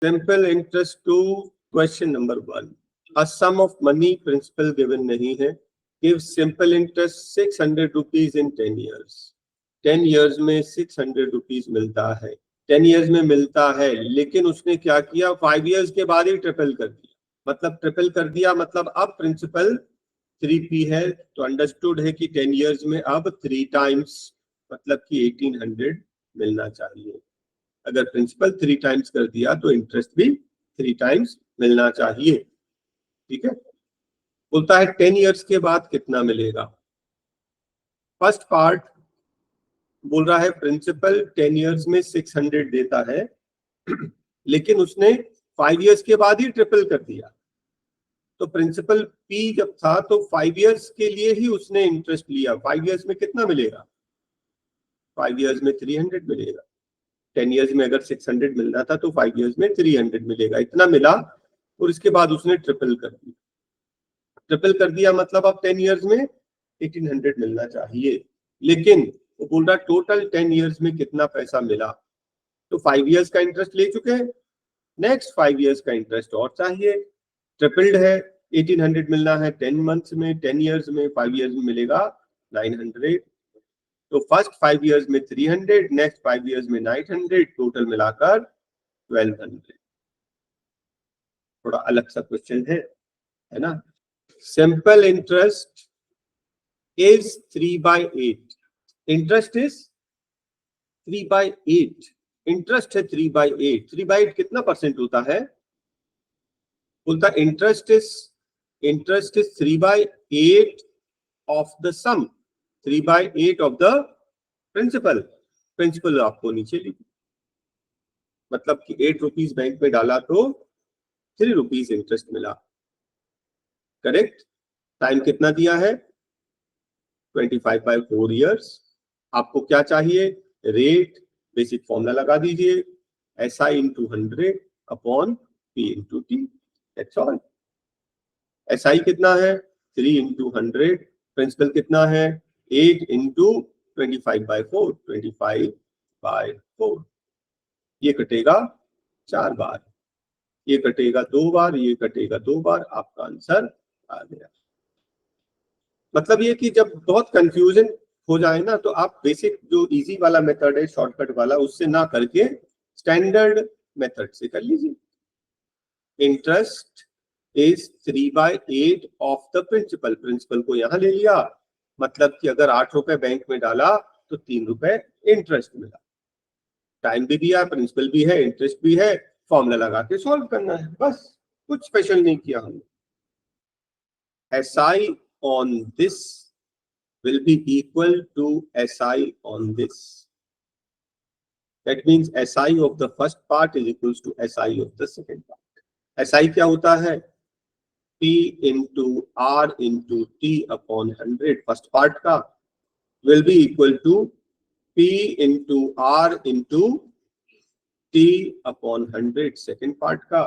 Simple interest two question number 1. A sum of money principal given नहीं है. Gives simple interest 600 rupees in 10 years. 10 years में 600 rupees मिलता है. 10 years में मिलता है, लेकिन उसने क्या किया, 5 years के बाद ही ट्रिपल कर दिया. मतलब ट्रिपल कर दिया मतलब अब प्रिंसिपल 3p है, तो अंडरस्टूड है कि 10 years में अब 3 times मतलब कि 1800 मिलना चाहिए. अगर प्रिंसिपल 3 times कर दिया तो इंटरेस्ट भी 3 times मिलना चाहिए. ठीक है. बोलता है 10 years के बाद कितना मिलेगा. फर्स्ट पार्ट बोल रहा है प्रिंसिपल 10 years में 600 देता है लेकिन उसने 5 years के बाद ही ट्रिपल कर दिया. तो प्रिंसिपल P जब था तो 5 years के लिए ही उसने इंटरेस्ट लिया. 5 years में कितना मिलेगा, 5 years में 300 मिलेगा. 10 years में अगर 600 मिलना था तो 5 years में 300 मिलेगा. इतना मिला और इसके बाद उसने ट्रिपल कर दिया. ट्रिपल कर दिया मतलब अब 10 years में 1800 मिलना चाहिए. लेकिन वो बोल रहा टोटल 10 years में कितना पैसा मिला. तो 5 years का इंटरेस्ट ले चुके हैं, नेक्स्ट 5 years का इंटरेस्ट और चाहिए. ट्रिपल्ड है, 1800 मिलना है 10 months में, 10 years में, 5 years में मिलेगा 900. तो फर्स्ट 5 years में 300, नेक्स्ट 5 years में 900, टोटल मिलाकर 1200. थोड़ा अलग सा क्वेश्चन है ना. Simple interest is 3/8. Interest is 3/8. Interest है 3/8. 3/8 कितना परसेंट होता है. बोलता interest is 3/8 of the sum, 3/8 of the principal. Principal आपको नीचे लिखिए. मतलब कि 8 रुपीज बैंक में डाला तो 3 रुपीज इंटरेस्ट मिला. करेक्ट. टाइम कितना दिया है, 25/4 years. आपको क्या चाहिए, रेट. बेसिक फॉर्मूला लगा दीजिए, SI into 100 upon P into T. That's all. SI कितना है, 3 into 100. प्रिंसिपल कितना है, 8 into 25/4, 25/4. ये कटेगा 4 बार, ये कटेगा 2 बार, ये कटेगा 2 बार. आपका आंसर आ गया. मतलब ये कि जब बहुत कंफ्यूजन हो जाए ना तो आप बेसिक जो इजी वाला मेथड है, शॉर्टकट वाला, उससे ना करके स्टैंडर्ड मेथड से कर लीजिए. Interest is 3/8 of the principal. Principal को यहां ले लिया, मतलब कि अगर 8 रुपए बैंक में डाला तो 3 रुपए इंटरेस्ट मिला. टाइम भी दिया, प्रिंसिपल भी है, इंटरेस्ट भी है. फॉर्मूला लगा के सॉल्व करना है, बस. कुछ स्पेशल नहीं किया हमने. SI on this will be equal to SI on this. That means SI of the first part is equals to SI of the second part. SI क्या होता है, P into R into T upon 100 first part का will be equal to P into R into T upon 100 second part का.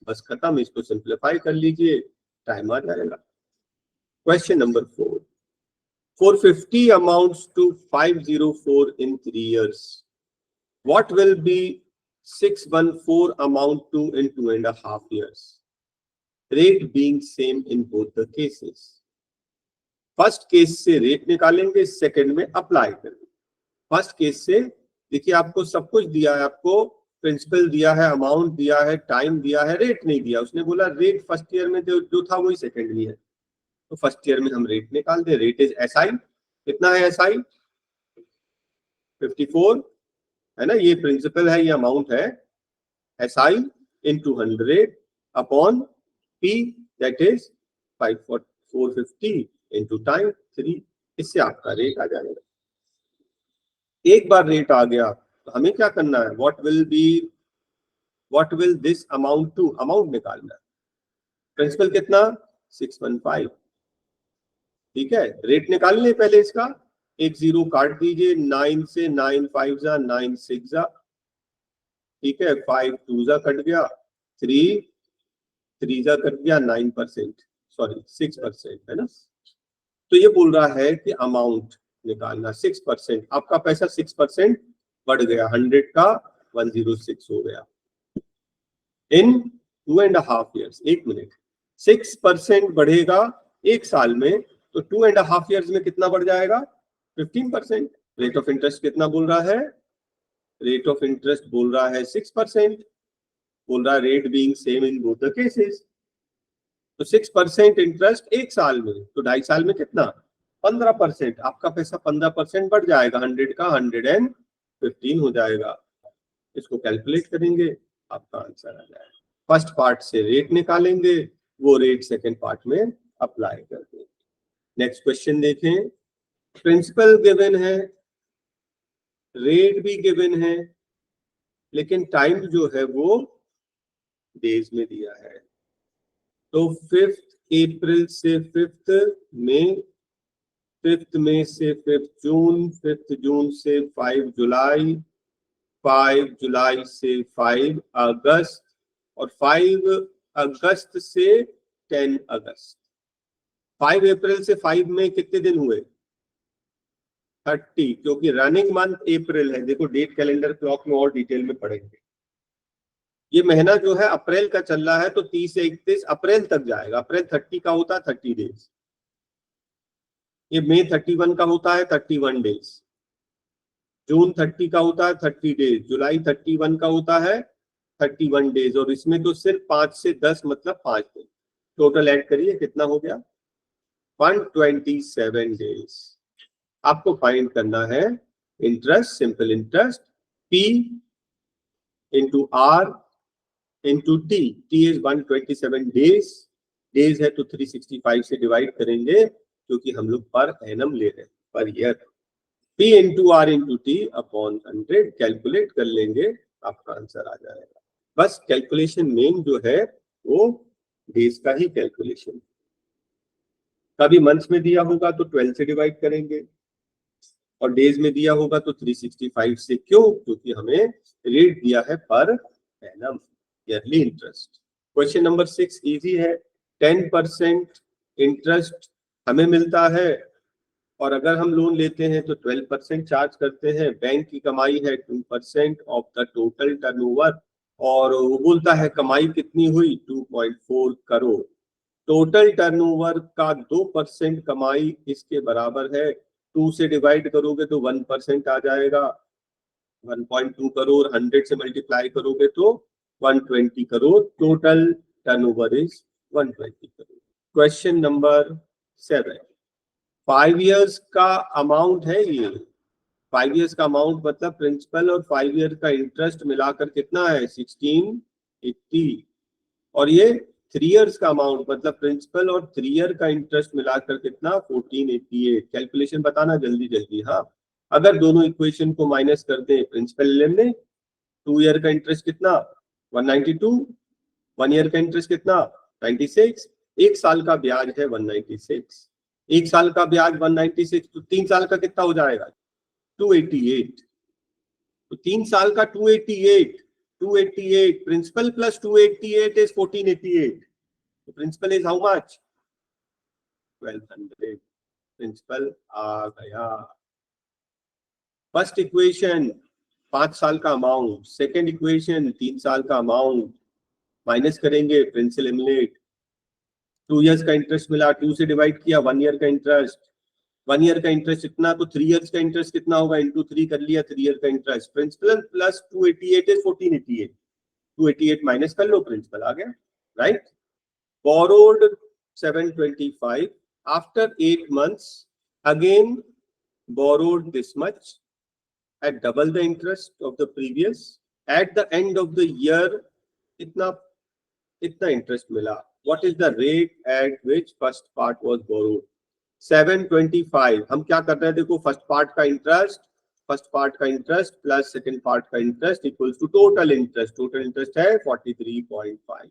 बस खत्म. इसको simplify कर लीजिए, टाइम आ जाएगा. Question number 4. 450 amounts to 504 in 3 years. What will be 614 amount to in 2.5 years? Rate being same in both the cases. First case से rate निकालेंगे, second में अप्लाई करेंगे. फर्स्ट केस से देखिए आपको सब कुछ दिया है. आपको प्रिंसिपल दिया है, अमाउंट दिया है, टाइम दिया है, रेट नहीं दिया. उसने बोला रेट फर्स्ट ईयर में जो था वही सेकंड में है, तो फर्स्ट ईयर में हम रेट निकाल दे. Rate is SI. कितना है SI, 54 है ना. ये प्रिंसिपल है, ये अमाउंट है. SI into 100 upon P, that is 450 into time 3. इससे आपका रेट आ जाएगा. एक बार रेट आ गया तो हमें क्या करना है, what will this amount to, amount निकालना है. प्रिंसिपल कितना, 615. ठीक है. रेट निकाल लें पहले इसका. एक 0 काट दीजिए. 9 से 9 5 जा, 9 6 जा. ठीक है. 5 2 जा कट गया, 3 3 जा कट गया. 9%, सॉरी 6% है ना. तो ये बोल रहा है कि अमाउंट निकालना 6%. आपका पैसा 6% बढ़ गया. 100 का 106 हो गया. इन 2.5 years, 1 मिनट, 6% बढ़ेगा एक साल में, तो 2.5 years में कितना बढ़ जाएगा? 15%। रेट ऑफ इंटरेस्ट कितना बोल रहा है? रेट ऑफ इंटरेस्ट बोल रहा है 6%, बोल रहा है rate being same in both the cases. तो 6% इंटरेस्ट एक साल में, तो 2.5 साल में कितना? 15%। आपका पैसा 15% बढ़ जाएगा, 100 का 115 हो जाएगा। इसको कैलकुलेट करेंगे, आपका आंसर आ जाएगा। फर्स्ट पार्ट से रेट निकालेंगे, वो रेट सेकंड पार्ट में अप्लाई कर देंगे। नेक्स्ट क्वेश्चन देखें। प्रिंसिपल गिवन है, रेट भी गिवन है, लेकिन टाइम जो है वो डेज में दिया है। तो 5 अप्रैल से 5 मई, 5 मई से 5 जून, 5 जून से 5 जुलाई, 5 जुलाई से 5 अगस्त, और 5 अगस्त से 10 अगस्त। 5 अप्रैल से 5 मई कितने दिन हुए? 30, क्योंकि रनिंग मंथ अप्रैल है। देखो डेट कैलेंडर क्लॉक में और डिटेल में पढ़ेंगे। ये महीना जो है अप्रैल का चल रहा है, तो 30 से 31 अप्रैल तक जाएगा। अप्रैल 30 का होता है 30 डेज। ये मई 31 का होता है 31 डेज। जून 30 का होता है 30 डेज। जुलाई 31 का होता है 31 डेज। और इसमें तो सिर्फ 5 से 10 मतलब 5 दिन। टोटल ऐड करिए, कितना हो गया? 127 डेज। आपको फाइंड करना है interest, simple interest, P into R into T। T is 127 days, days है तो 365 से डिवाइड करेंगे, क्योंकि हम लोग पर एनम ले रहे हैं, per year. P into R into T upon 100 calculate कर लेंगे, आपका आंसर आ जाएगा। बस कैलकुलेशन मेन जो है वो डेज का ही कैलकुलेशन। कभी मंथ्स में दिया होगा तो 12 से डिवाइड करेंगे, और डेज में दिया होगा तो 365 से। क्यों? क्योंकि हमें रेट दिया है per annum, yearly interest. Question number 6 easy है। 10% इंटरेस्ट हमें मिलता है, और अगर हम लोन लेते हैं तो 12% चार्ज करते हैं। बैंक की कमाई है 2% ऑफ द टोटल टर्नओवर, और वो बोलता है कमाई कितनी हुई? 2.4 करोड़। टोटल टर्नओवर का 2% कमाई इसके बराबर है। 2 से डिवाइड करोगे तो 1% आ जाएगा। 1.2 करोड़ 100 से मल्टीप्लाई करोगे तो 120 crore. Total turnover is 120 crore. Question number 7, 5 years का अमाउंट है ये। 5 इयर्स का अमाउंट मतलब प्रिंसिपल और 5 ईयर का इंटरेस्ट मिलाकर कितना है? 1680। और ये 3 इयर्स का अमाउंट मतलब प्रिंसिपल और 3 ईयर का इंटरेस्ट मिलाकर कितना? 1488। कैलकुलेशन बताना जल्दी जल्दी। हाँ, अगर दोनों इक्वेशन को माइनस कर दें, प्रिंसिपल लेने 2 ईयर का इंटरेस्ट कितना? 192, 1 ईयर का इंटरेस्ट कितना? 96, एक साल का ब्याज है 196। एक साल का ब्याज 196, तो 3 साल का कितना हो जाएगा? 288। तो 3 साल का 288, 288 प्रिंसिपल प्लस 288 इज 1488। तो principal is how much? 1200। Principal आ गया। फर्स्ट इक्वेशन 5 साल का अमाउंट, सेकंड इक्वेशन 3 साल का अमाउंट, माइनस करेंगे, प्रिंसिपल एलिमिनेट। 2 इयर्स का इंटरेस्ट मिला, 2 से डिवाइड किया, 1 ईयर का इंटरेस्ट। 1 ईयर का इंटरेस्ट इतना, तो 3 इयर्स का इंटरेस्ट कितना होगा? इंटू 3 कर लिया, 3 ईयर का इंटरेस्ट। Principal plus 288 is 1488। 288 माइनस कर लो, प्रिंसिपल आ गया, right. Borrowed 725 after 8 months again borrowed this much at double the interest of the previous. At the end of the year इतना इंटरेस्ट मिला। What is the rate at which first part was borrowed? 725। हम क्या कर रहे हैं? देखो first part का interest plus second part का interest equals to total interest. Total interest है 43.5।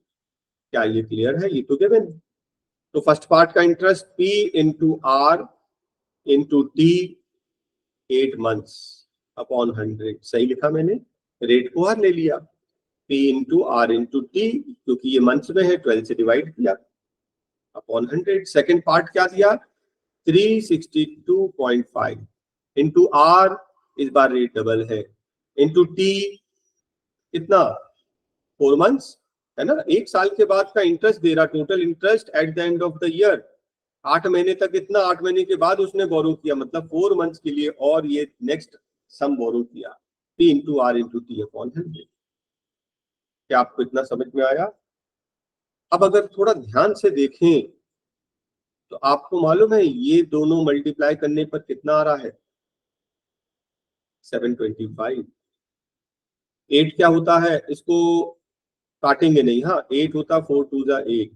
क्या ये क्लियर है? ये तो गिवन। तो फर्स्ट पार्ट का interest P into R into T 8 months upon 100। सही लिखा मैंने, रेट को R ले लिया। P into R into T, क्योंकि ये मंथ्स में है, 12 से डिवाइड किया अपॉन 100। सेकंड पार्ट क्या दिया? 362.5 इंटू R, इस बार रेट डबल है, इंटू T कितना? 4 months है ना, 1 साल के बाद का इंटरेस्ट दे रहा, total interest at the end of the year. 8 महीने तक इतना, 8 महीने के बाद उसने बोरो किया, मतलब 4 मंथ्स के लिए, और ये नेक्स्ट सम बोरो किया, P into R into T upon 100। क्या आपको इतना समझ में आया? अब अगर थोड़ा ध्यान से देखें तो आपको मालूम है ये दोनों मल्टीप्लाई करने पर कितना आ रहा है? 725। 8 क्या होता है, इसको काटेंगे नहीं, हाँ 8 होता, 4 2 जा 8।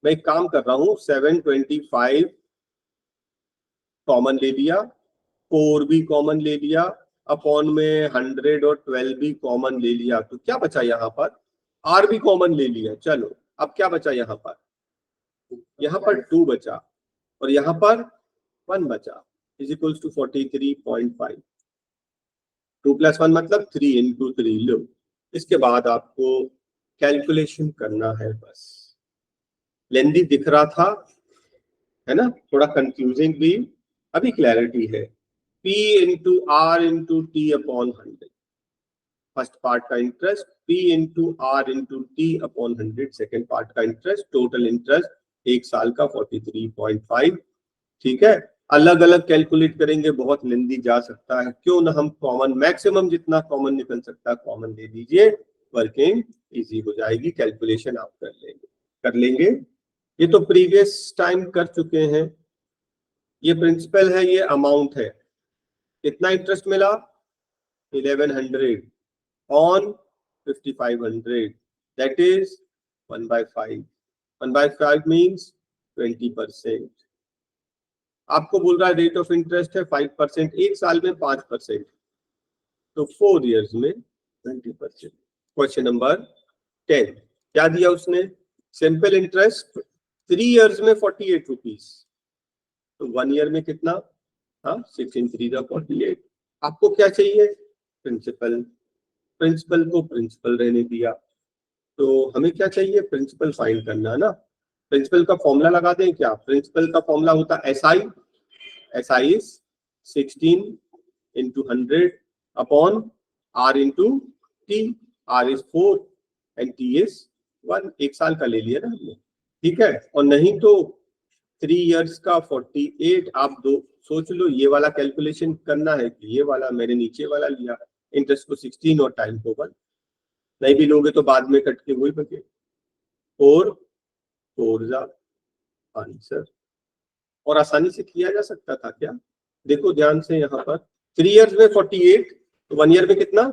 मैं एक काम कर रहा हूं, 725 कॉमन ले लिया, 4 भी कॉमन ले लिया, अपॉन में 100 और 12 भी कॉमन ले लिया, तो क्या बचा यहाँ पर? आर भी कॉमन ले लिया। चलो अब क्या बचा यहाँ पर? यहाँ पर 2 बचा और यहाँ पर 1 बचा, इज इक्वल्स टू 43.5। 2 + 1 मतलब 3 इंटू 3। लो, इसके बाद आपको कैलकुलेशन करना है बस। लेंदी दिख रहा था, है ना, थोड़ा कंफ्यूजिंग भी, अभी क्लैरिटी है। P into R into T upon 100, first part का interest, P into R into T upon 100 second part का इंटरेस्ट, टोटल इंटरेस्ट 1 साल का 43.5। ठीक है, अलग अलग कैलकुलेट करेंगे, बहुत लेंदी जा सकता है, क्यों ना हम कॉमन, मैक्सिमम जितना कॉमन निकल सकता है कॉमन ले लीजिए, वर्किंग इजी हो जाएगी, कैलकुलेशन आप कर लेंगे। ये तो प्रीवियस टाइम कर चुके हैं। ये प्रिंसिपल है, ये अमाउंट है, कितना इंटरेस्ट मिला? 1100 ऑन 5500, दैट इज 1/5। 1/5 मीन्स 20%। आपको बोल रहा है रेट ऑफ इंटरेस्ट है 5%, 1 साल में 5%, तो 4 इयर्स में 20%। क्वेश्चन नंबर 10, क्या दिया उसने? सिंपल इंटरेस्ट 3 इयर्स में 48 रुपीज, तो 1 ईयर में कितना? हाँ 6 × 3 = 48। आपको क्या चाहिए? प्रिंसिपल। प्रिंसिपल को प्रिंसिपल रहने दिया, तो हमें क्या चाहिए? प्रिंसिपल फाइंड करना है ना। प्रिंसिपल का फॉर्मूला लगा दें क्या? प्रिंसिपल का फॉर्मूला होता है SI is 16 into 100 upon R into T। R is 4 and T is 1। 1 साल का ले लिया ना हमने, ठीक है। और नहीं तो 3 इयर्स का 48। आप दो सोच लो, ये वाला कैलकुलेशन करना है कि ये वाला? मैंने नीचे वाला लिया, इंटरेस्ट को 16 और टाइम को 1। नहीं भी लोगे तो बाद में कट के वही बचे, 4 4 जा आंसर। और आसानी से किया जा सकता था क्या? देखो ध्यान से, यहाँ पर 3 इयर्स में 48, तो 1 ईयर में कितना?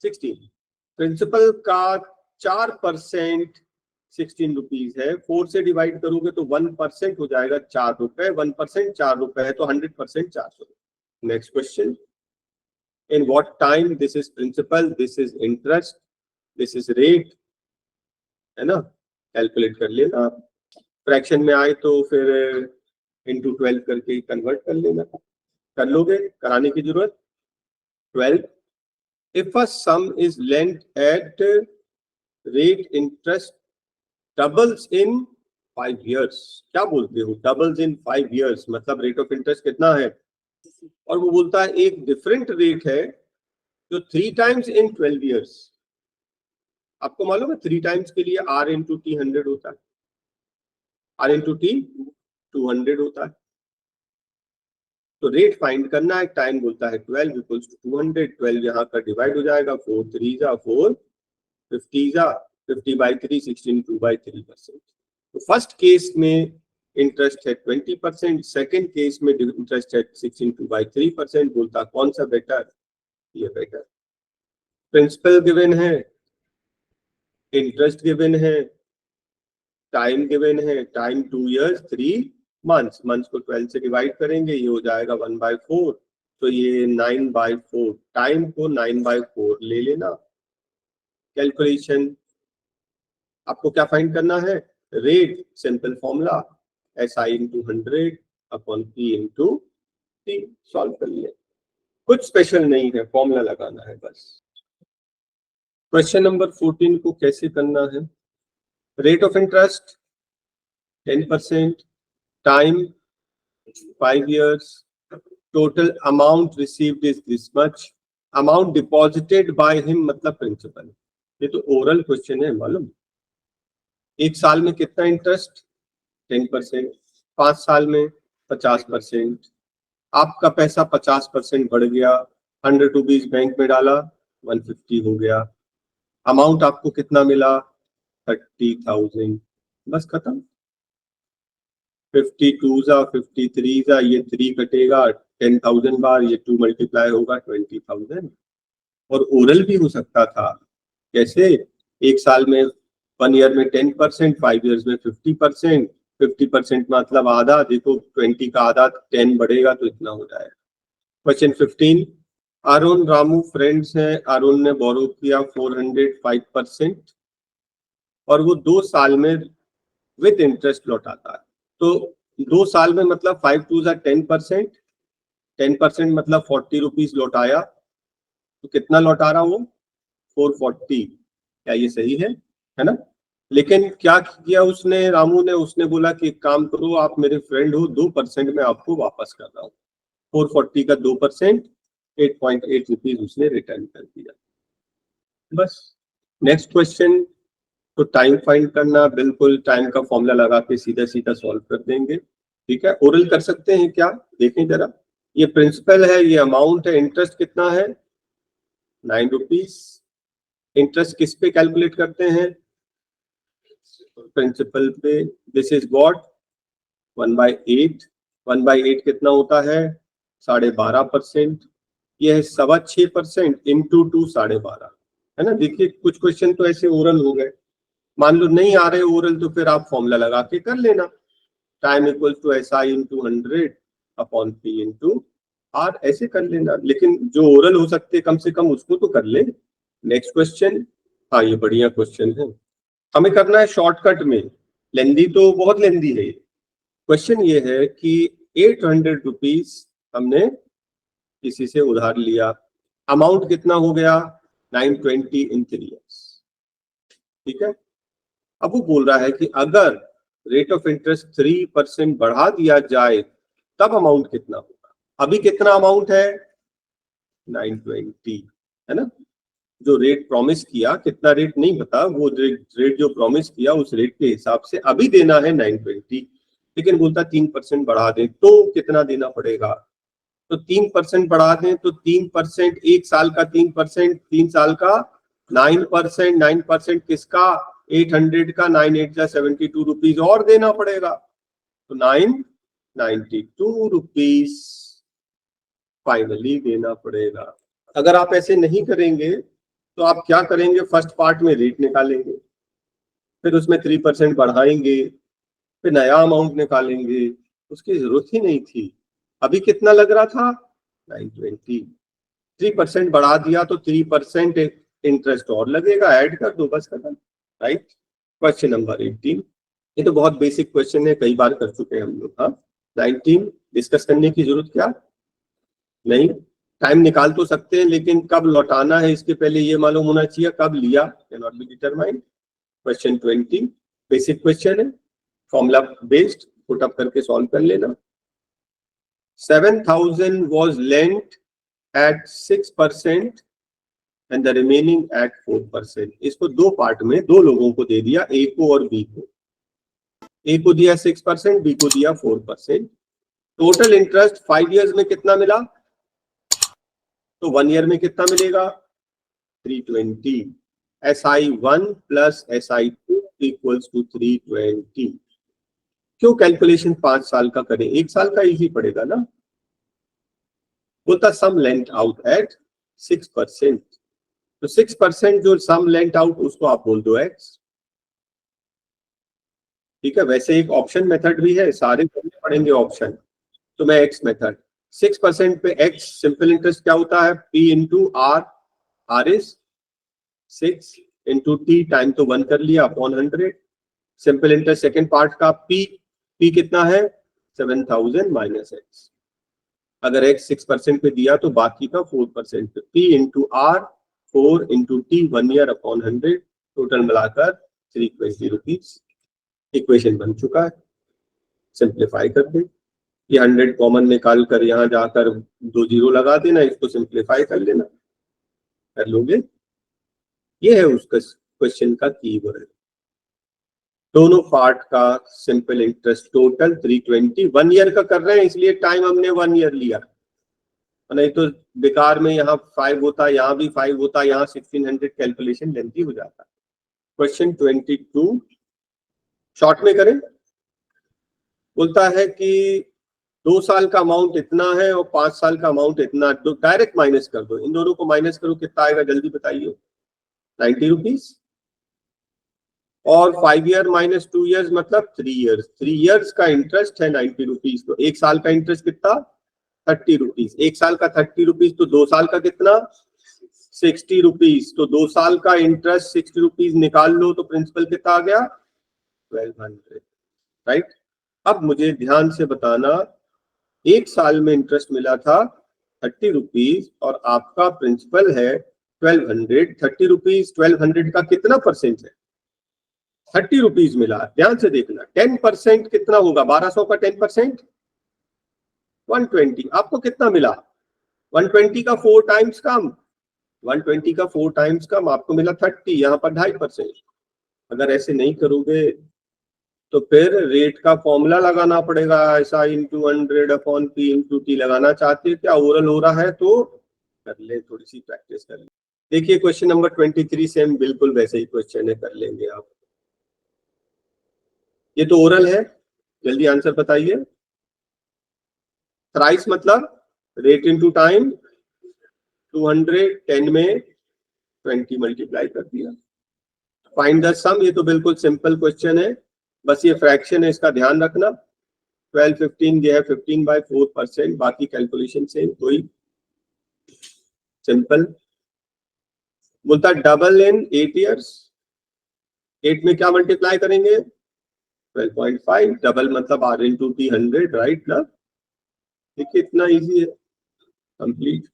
16। प्रिंसिपल का 4% 16 रुपीज है, 4 से डिवाइड करोगे तो 1% हो जाएगा 4 रुपए। 1% 4 रुपए है, तो 100% 400। Next question, in what time this is principal, this is interest, this is rate, है ना। कैलकुलेट कर लेना, फ्रैक्शन में आए तो फिर इंटू 12 करके कन्वर्ट कर लेना। कर लोगे? कराने की जरूरत। 12, if a some is lent at rate interest doubles in 5 years। क्या बोलते हो डबल्स इन 5 years? मतलब रेट ऑफ इंटरेस्ट कितना है, और वो बोलता है एक डिफरेंट रेट है जो 3 times इन 12 years। आपको मालूम है 3 times के लिए R इंटू टी 100 होता है, R इंटू टी 200 होता है। तो रेट फाइंड करना है, टाइम बोलता है 12 इक्वल्स टू 200। 12 यहाँ का डिवाइड हो जाएगा, 4 3 जा 4, 50 जा 50/3, 16 2/3%। तो फर्स्ट केस में इंटरेस्ट है 20%, सेकेंड केस में इंटरेस्ट है 16 2/3%। बोलता कौन सा बेटर? ये बेटर। प्रिंसिपल गिवन है, इंटरेस्ट गिवन है, टाइम गिवन है, टाइम 2 years 3 months। मंथ्स को 12 से डिवाइड करेंगे, ये हो जाएगा 1/4, तो ये 9/4। टाइम को 9/4 ले लेना। कैलकुलेशन आपको क्या फाइंड करना है? Rate, simple formula SI into 100 upon P into T। Solve कर लिया, कुछ स्पेशल नहीं है, फॉर्मूला लगाना है बस। क्वेश्चन नंबर 14 को कैसे करना है? Rate of interest 10%, time 5 years, total amount received is this much, amount deposited by him मतलब प्रिंसिपल। ये तो ओरल क्वेश्चन है मालूम, एक साल में कितना इंटरेस्ट? 10%। 5 साल में 50%। आपका पैसा 50% बढ़ गया, 100 रुपीज बैंक में डाला, 150 हो गया। अमाउंट आपको कितना मिला? 30,000। बस खत्म। 52 जा 53 जा, ये 3 कटेगा 10,000 बार, ये 2 मल्टीप्लाई होगा 20,000। और ओरल भी हो सकता था। कैसे? एक साल में 1 ईयर में 10%, 5 ईयर्स में 50%। 50% मतलब आधा, देखो 20 का आधा 10 बढ़ेगा तो इतना हो जाएगा। क्वेश्चन 15, अरुण रामू फ्रेंड्स हैं। अरुण ने बोरो किया 405% और वो 2 साल में विद इंटरेस्ट लौटाता है। तो 2 साल में मतलब 5 2 जा 10%, 10% मतलब 40 रुपीज लौटाया। तो कितना लौटा रहा वो? 440। क्या ये सही है ना? लेकिन क्या किया उसने, रामू ने? उसने बोला कि एक काम करो, आप मेरे फ्रेंड हो, 2% में आपको वापस कर रहा हूँ। 440 का 2%, 8.8 रुपीज उसने रिटर्न कर दिया। बस। नेक्स्ट क्वेश्चन, तो टाइम फाइंड करना, बिल्कुल टाइम का फॉर्मूला लगा के सीधा सीधा सॉल्व कर देंगे। ठीक है, ओरल कर सकते हैं क्या? देखें जरा। ये प्रिंसिपल है, ये अमाउंट है, इंटरेस्ट कितना है? 9 रुपीज। इंटरेस्ट किस पे कैलकुलेट करते हैं? प्रिंसिपल पे। This is what? 1/8। 1/8 कितना होता है? 12.5%। यह है 6.25% इंटू 2 12.5, है ना? देखिए कुछ क्वेश्चन तो ऐसे ओरल हो गए। मान लो नहीं आ रहे ओरल तो फिर आप फॉर्मूला लगा के कर लेना। Time equal to SI into 100 upon P into R, ऐसे कर लेना। लेकिन जो ओरल हो सकते कम से कम उसको तो कर ले। Next question. हाँ, ये बढ़िया क्वेश्चन है, हमें करना है शॉर्टकट में। लेंदी तो बहुत लेंदी है। क्वेश्चन ये है कि 800 रुपीज हमने किसी से उधार लिया। अमाउंट कितना हो गया? 920 इन 3 ईयर्स। ठीक है, अब वो बोल रहा है कि अगर रेट ऑफ इंटरेस्ट 3% बढ़ा दिया जाए तब अमाउंट कितना होगा। अभी कितना अमाउंट है? 920, है ना? जो रेट प्रॉमिस किया, कितना रेट नहीं पता, वो रेट जो प्रॉमिस किया उस रेट के हिसाब से अभी देना है 920। लेकिन बोलता 3% बढ़ा दें तो कितना देना पड़ेगा? तो 3% बढ़ा दें तो 3%, एक साल का 3%, 3 साल का 9%। 9% किसका? 800 का। 9 8 जा 72 रुपीज और देना पड़ेगा, तो 992 रुपीज फाइनली देना पड़ेगा। अगर आप ऐसे नहीं करेंगे तो आप क्या करेंगे? फर्स्ट पार्ट में रेट निकालेंगे, फिर उसमें 3% बढ़ाएंगे, फिर नया अमाउंट निकालेंगे। उसकी जरूरत ही नहीं थी। अभी कितना लग रहा था? 920। 3% बढ़ा दिया तो 3% इंटरेस्ट और लगेगा, ऐड कर दो, बस खत्म। राइट। क्वेश्चन नंबर 18, ये तो बहुत बेसिक क्वेश्चन है, कई बार कर चुके हैं हम लोग। हाँ, 19 डिस्कस करने की जरूरत क्या नहीं। टाइम निकाल तो सकते हैं लेकिन कब लौटाना है इसके पहले ये मालूम होना चाहिए, कब लिया can not be determined. Question 20 basic question है, फॉर्मूला बेस्ड, पुट अप करके सॉल्व कर लेना। 7,000 was lent at 6% and the remaining at 4%। इसको दो पार्ट में दो लोगों को दे दिया, ए को और बी को। ए को दिया 6%, बी को दिया 4%। टोटल इंटरेस्ट 5 इयर्स में कितना मिला? तो 1 ईयर में कितना मिलेगा? 320। SI1 plus SI2 equals to 320। क्यों कैलकुलेशन 5 साल का करें, 1 साल का इजी पड़ेगा ना। बोलता सम लेंट आउट एट 6%। तो 6% जो सम लेंट आउट उसको आप बोल दो x। ठीक है, वैसे एक ऑप्शन मेथड भी है, सारे करने पड़ेंगे ऑप्शन, तो मैं x मेथड। 6% पे x सिंपल इंटरेस्ट क्या होता है? p into R. R is 6 into T, time तो 1 कर लिया, upon 100। Simple interest second part का p कितना है? 7,000 माइनस एक्स। अगर x 6% पे दिया तो बाकी का 4% पे p into R, 4 into T, 1 year upon 100, total मिलाकर 320 रुपीज। इक्वेशन बन चुका है, सिंप्लीफाई कर दे। ये 100 कॉमन निकाल कर यहाँ जाकर 2 जीरो लगा देना, इसको सिंप्लीफाई कर लेना, कर लोगे। ये है उसका क्वेश्चन का कीवर्ड। दोनों पार्ट का सिंपल इंटरेस्ट टोटल 320, 1 ईयर का कर रहे हैं इसलिए टाइम हमने 1 ईयर लिया, नहीं तो बेकार में यहाँ 5 होता, यहाँ भी 5 होता, यहाँ 1600 कैलकुलेशन लेंथी हो जाता। क्वेश्चन 22 शॉर्ट में करें। बोलता है कि 2 साल का अमाउंट इतना है और 5 साल का अमाउंट इतना, तो डायरेक्ट माइनस कर दो, इन दोनों को माइनस करो, कितना आएगा जल्दी बताइए। 90 रुपीज। और 5 ईयर माइनस 2 ईयर्स मतलब 3 ईयर्स, 3 ईयर्स का इंटरेस्ट है 90 रुपीज, तो 1 साल का इंटरेस्ट कितना 30 रुपीज, 1 साल का 30 रुपीज, तो 2 साल का कितना 60 रुपीज, तो 2 साल का इंटरेस्ट 60 रुपीज निकाल लो, तो प्रिंसिपल कितना आ गया 1200, राइट। अब मुझे ध्यान से बताना, 1 साल में इंटरेस्ट मिला था 30 रुपीज और आपका प्रिंसिपल है 1200, 30 रुपीज 1200 का कितना परसेंट है, 30 रुपीज मिला, ध्यान से देखना, 10% कितना होगा, 1200 का 10% 120, आपको कितना मिला 120 का 4 टाइम्स कम, 120 का 4 टाइम्स कम, आपको मिला 30, यहाँ पर 2.5%। अगर ऐसे नहीं करोगे तो फिर रेट का फॉर्मूला लगाना पड़ेगा, ऐसा into 100 upon P into T लगाना चाहते हैं क्या, ओरल हो रहा है तो कर ले, थोड़ी सी प्रैक्टिस कर ले। देखिए क्वेश्चन नंबर 23 सेम बिल्कुल वैसे ही क्वेश्चन है, कर लेंगे आप। ये तो ओरल है, जल्दी आंसर बताइए। थ्राइस मतलब रेट इनटू टाइम, 200 10 में 20 मल्टीप्लाई कर दिया। फाइंड द सम, ये तो बिल्कुल सिंपल क्वेश्चन है, बस ये फ्रैक्शन है, इसका ध्यान रखना। 12 15 जो है 15/4%, बाकी कैलकुलेशन सेम, कोई सिंपल। बोलता डबल इन 8 ईयर्स, 8 में क्या मल्टीप्लाई करेंगे 12.5, डबल मतलब R into T 100, राइट ना। देखिए इतना इजी है, कंप्लीट।